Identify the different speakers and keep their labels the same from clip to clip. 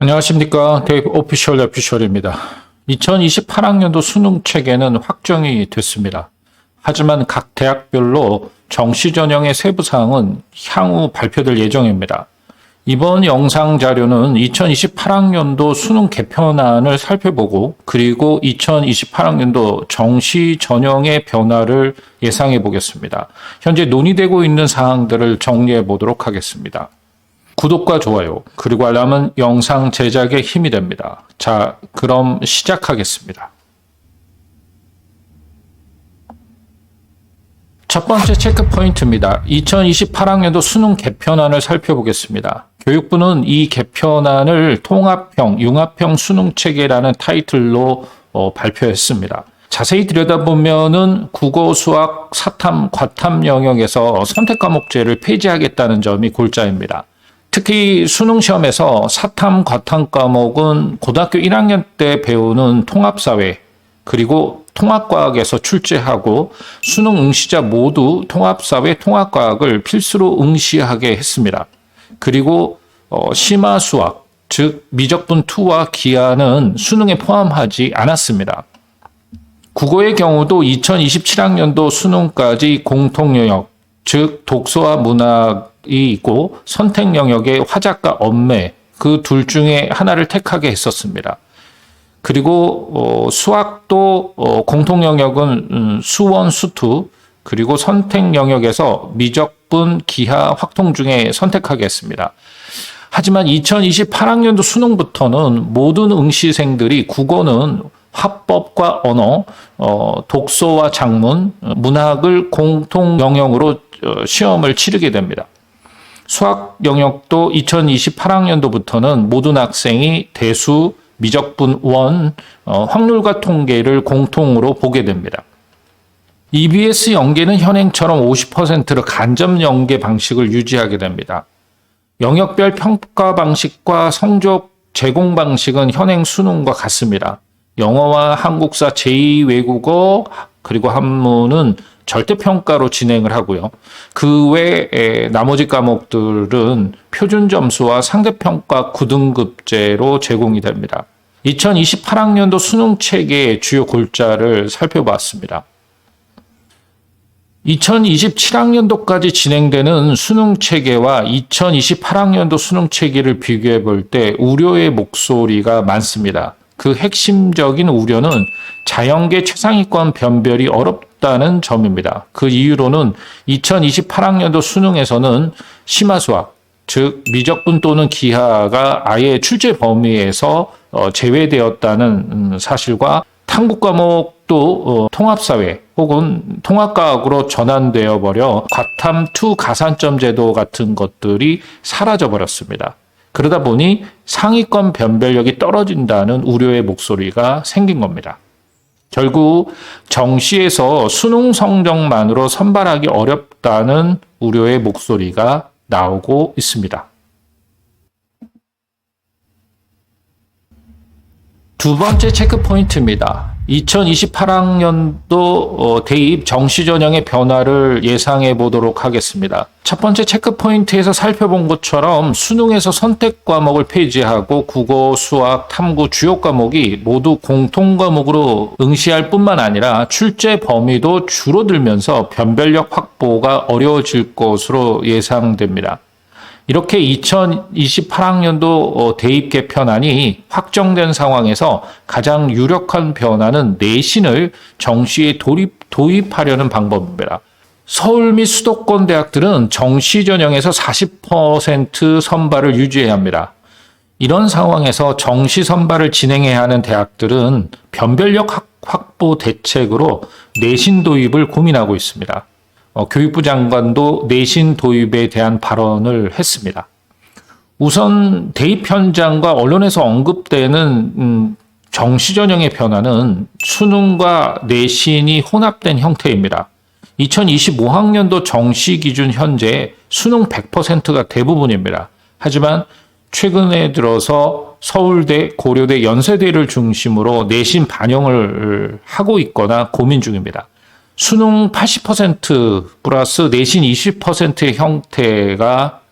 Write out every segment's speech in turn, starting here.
Speaker 1: 안녕하십니까. 데이브 오피셜입니다. 2028학년도 수능 체계는 확정이 됐습니다. 하지만 각 대학별로 정시 전형의 세부 사항은 향후 발표될 예정입니다. 이번 영상 자료는 2028학년도 수능 개편안을 살펴보고 그리고 2028학년도 정시 전형의 변화를 예상해 보겠습니다. 현재 논의되고 있는 사항들을 정리해 보도록 하겠습니다. 구독과 좋아요, 그리고 알람은 영상 제작에 힘이 됩니다. 자, 그럼 시작하겠습니다. 첫 번째 체크 포인트입니다. 2028학년도 수능 개편안을 살펴보겠습니다. 교육부는 이 개편안을 통합형, 융합형 수능 체계라는 타이틀로 발표했습니다. 자세히 들여다보면은 국어, 수학, 사탐, 과탐 영역에서 선택 과목제를 폐지하겠다는 점이 골자입니다. 특히 수능 시험에서 사탐, 과탐 과목은 고등학교 1학년 때 배우는 통합사회 그리고 통합과학에서 출제하고 수능 응시자 모두 통합사회, 통합과학을 필수로 응시하게 했습니다. 그리고 심화수학, 즉 미적분2와 기하는 수능에 포함하지 않았습니다. 국어의 경우도 2027학년도 수능까지 공통영역, 즉 독서와 문학이 있고 선택 영역의 화작과 언매 그 둘 중에 하나를 택하게 했었습니다. 그리고 수학도 공통 영역은 수원, 수투 그리고 선택 영역에서 미적분, 기하, 확통 중에 선택하게 했습니다. 하지만 2028학년도 수능부터는 모든 응시생들이 국어는 화법과 언어, 독서와 작문, 문학을 공통 영역으로 시험을 치르게 됩니다. 수학 영역도 2028학년도부터는 모든 학생이 대수, 미적분 1, 확률과 통계를 공통으로 보게 됩니다. EBS 연계는 현행처럼 50%로 간접 연계 방식을 유지하게 됩니다. 영역별 평가 방식과 성적 제공 방식은 현행 수능과 같습니다. 영어와 한국사 제2외국어 그리고 한문은 절대평가로 진행을 하고요. 그 외에 나머지 과목들은 표준 점수와 상대평가 9등급제로 제공이 됩니다. 2028학년도 수능 체계의 주요 골자를 살펴봤습니다. 2027학년도까지 진행되는 수능 체계와 2028학년도 수능 체계를 비교해 볼 때 우려의 목소리가 많습니다. 그 핵심적인 우려는 자연계 최상위권 변별이 어렵다는 점입니다. 그 이유로는 2028학년도 수능에서는 심화수학, 즉 미적분 또는 기하가 아예 출제 범위에서 제외되었다는 사실과 탐구 과목도 통합사회 혹은 통합과학으로 전환되어 버려 과탐2 가산점 제도 같은 것들이 사라져 버렸습니다. 그러다 보니 상위권 변별력이 떨어진다는 우려의 목소리가 생긴 겁니다. 결국 정시에서 수능 성적만으로 선발하기 어렵다는 우려의 목소리가 나오고 있습니다. 두 번째 체크 포인트입니다. 2028학년도 대입 정시 전형의 변화를 예상해 보도록 하겠습니다. 첫 번째 체크 포인트에서 살펴본 것처럼 수능에서 선택 과목을 폐지하고 국어, 수학, 탐구 주요 과목이 모두 공통 과목으로 응시할 뿐만 아니라 출제 범위도 줄어들면서 변별력 확보가 어려워질 것으로 예상됩니다. 이렇게 2028학년도 대입 개편안이 확정된 상황에서 가장 유력한 변화는 내신을 정시에 도입하려는 방법입니다. 서울 및 수도권 대학들은 정시 전형에서 40% 선발을 유지해야 합니다. 이런 상황에서 정시 선발을 진행해야 하는 대학들은 변별력 확보 대책으로 내신 도입을 고민하고 있습니다. 교육부 장관도 내신 도입에 대한 발언을 했습니다. 우선 대입 현장과 언론에서 언급되는 정시 전형의 변화는 수능과 내신이 혼합된 형태입니다. 2025학년도 정시 기준 현재 수능 100%가 대부분입니다. 하지만 최근에 들어서 서울대, 고려대, 연세대를 중심으로 내신 반영을 하고 있거나 고민 중입니다. 수능 80% 플러스 내신 20%의 형태가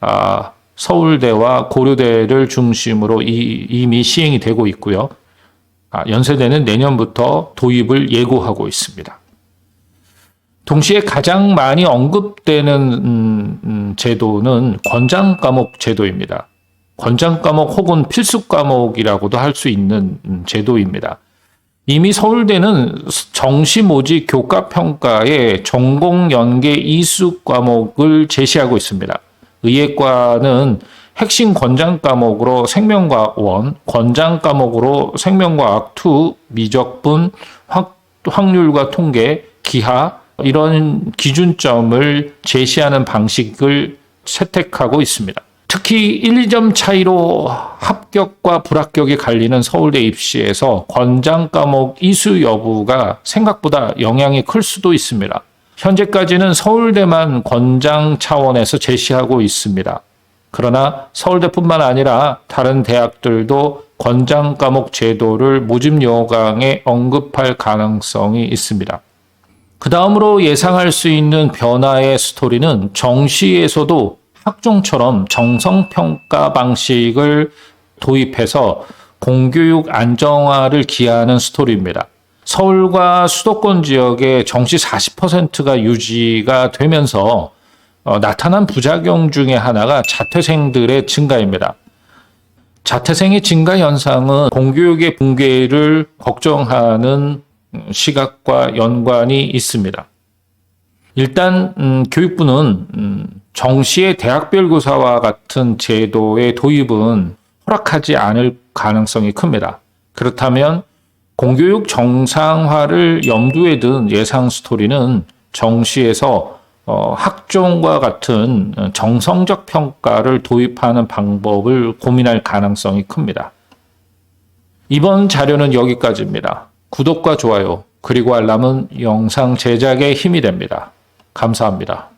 Speaker 1: 서울대와 고려대를 중심으로 이미 시행이 되고 있고요. 연세대는 내년부터 도입을 예고하고 있습니다. 동시에 가장 많이 언급되는 제도는 권장 과목 제도입니다. 권장 과목 혹은 필수 과목이라고도 할 수 있는 제도입니다. 이미 서울대는 정시 모집 교과 평가에 전공 연계 이수 과목을 제시하고 있습니다. 의예과는 핵심 권장 과목으로 생명과학 1, 권장 과목으로 생명과학 2, 미적분, 확률과 통계, 기하 이런 기준점을 제시하는 방식을 채택하고 있습니다. 특히 1, 2점 차이로 합격과 불합격이 갈리는 서울대 입시에서 권장 과목 이수 여부가 생각보다 영향이 클 수도 있습니다. 현재까지는 서울대만 권장 차원에서 제시하고 있습니다. 그러나 서울대뿐만 아니라 다른 대학들도 권장 과목 제도를 모집 요강에 언급할 가능성이 있습니다. 그 다음으로 예상할 수 있는 변화의 스토리는 정시에서도 학종처럼 정성평가 방식을 도입해서 공교육 안정화를 기하는 스토리입니다. 서울과 수도권 지역의 정시 40%가 유지가 되면서 나타난 부작용 중에 하나가 자퇴생들의 증가입니다. 자퇴생의 증가 현상은 공교육의 붕괴를 걱정하는 시각과 연관이 있습니다. 일단 교육부는 정시의 대학별 교사와 같은 제도의 도입은 허락하지 않을 가능성이 큽니다. 그렇다면 공교육 정상화를 염두에 둔 예상 스토리는 정시에서 학종과 같은 정성적 평가를 도입하는 방법을 고민할 가능성이 큽니다. 이번 자료는 여기까지입니다. 구독과 좋아요, 그리고 알람은 영상 제작에 힘이 됩니다. 감사합니다.